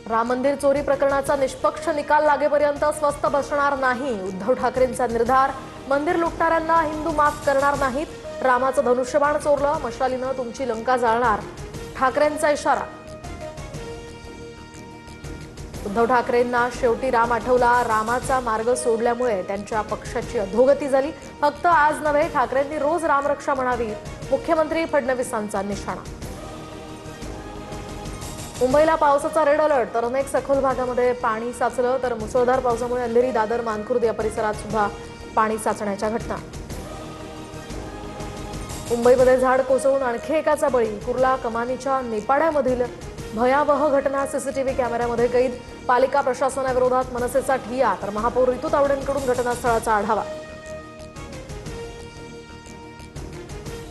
राम मंदिर चोरी प्रकरणाचा निष्पक्ष निकाल लागेपर्यंत स्वस्थ बसणार नाही, उद्धव ठाकरेंचा निर्धार। मंदिर लुटणाऱ्यांना हिंदू माफ करणार नाहीत। रामाचं धनुष्यबाण चोरलं, मशालीनं तुमची लंका जाळणार, ठाकरेंचा इशारा। उद्धव ठाकरेंना शेवटी राम आठवला। रामाचा मार्ग सोडल्यामुळे त्यांच्या पक्षाची अधोगती झाली। फक्त आज नव्हे, ठाकरेंनी रोज रामरक्षा म्हणावी, मुख्यमंत्री फडणवीसांचा निशाणा। मुंबईला पावसाचा रेड अलर्ट, तर अनेक सखोल भागामध्ये पाणी साचलं, तर मुसळधार पावसामुळे अंधेरी, दादर, मानखुर्द या परिसरात सुद्धा पाणी साचण्याच्या घटना। मुंबईमध्ये झाड कोसळून आणखी एकाचा बळी, कुर्ला कमानीच्या नेपाड्यामधील भयावह घटना सीसीटीव्ही कॅमेऱ्यामध्ये कैद। पालिका प्रशासनाविरोधात मनसेचा ठिय्या, तर महापौर रितू तावडेंकडून घटनास्थळाचा आढावा।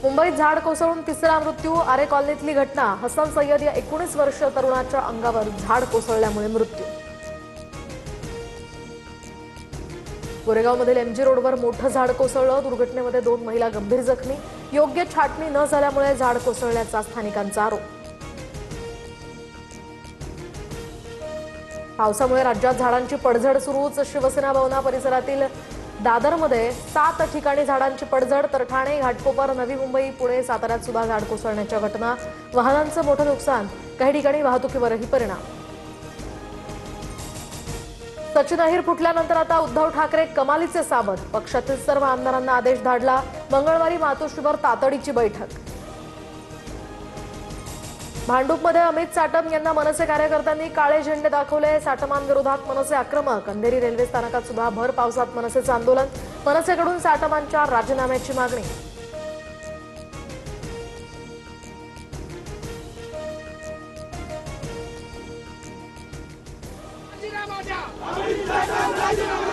मुंबईत झाड कोसळून तिसरा मृत्यू, आरे कॉलनीतली घटना। हसन सय्यद या 19 वर्षीय तरुणाच्या अंगावर झाड कोसळल्यामुळे मृत्यू। गोरेगावमधील एमजी रोडवर मोठं झाड कोसळलं, दुर्घटनेमध्ये 2 महिला गंभीर जखमी। योग्य छाटणी न झाल्यामुळे झाड कोसळल्याचा स्थानिकांचा आरोप। पावसामुळे राज्यात झाडांची पडझड सुरूच, शिवसेना भवना परिसरातील दादरमध्ये 7 ठिकाणी झाडांची पडझड, तर ठाणे, घाटकोपर, नवी मुंबई, पुणे, साताऱ्यात सुद्धा झाड कोसळण्याच्या घटना। वाहनांचं मोठं नुकसान, काही ठिकाणी वाहतुकीवरही परिणाम। सचिन अहिर फुटल्यानंतर आता उद्धव ठाकरे कमालीचे सावध, पक्षातील सर्व आमदारांना आदेश धाडला। मंगळवारी मातोश्रीवर तातडीची बैठक। भांडूपमध्ये अमित साटम यांना मनसे कार्यकर्त्यांनी काळे झेंडे दाखवले, साटमांविरोधात मनसे आक्रमक। अंधेरी रेल्वे स्थानकात सुद्धा भर पावसात मनसेचं आंदोलन, मनसेकडून साटमांच्या राजीनाम्याची मागणी। राजीनामा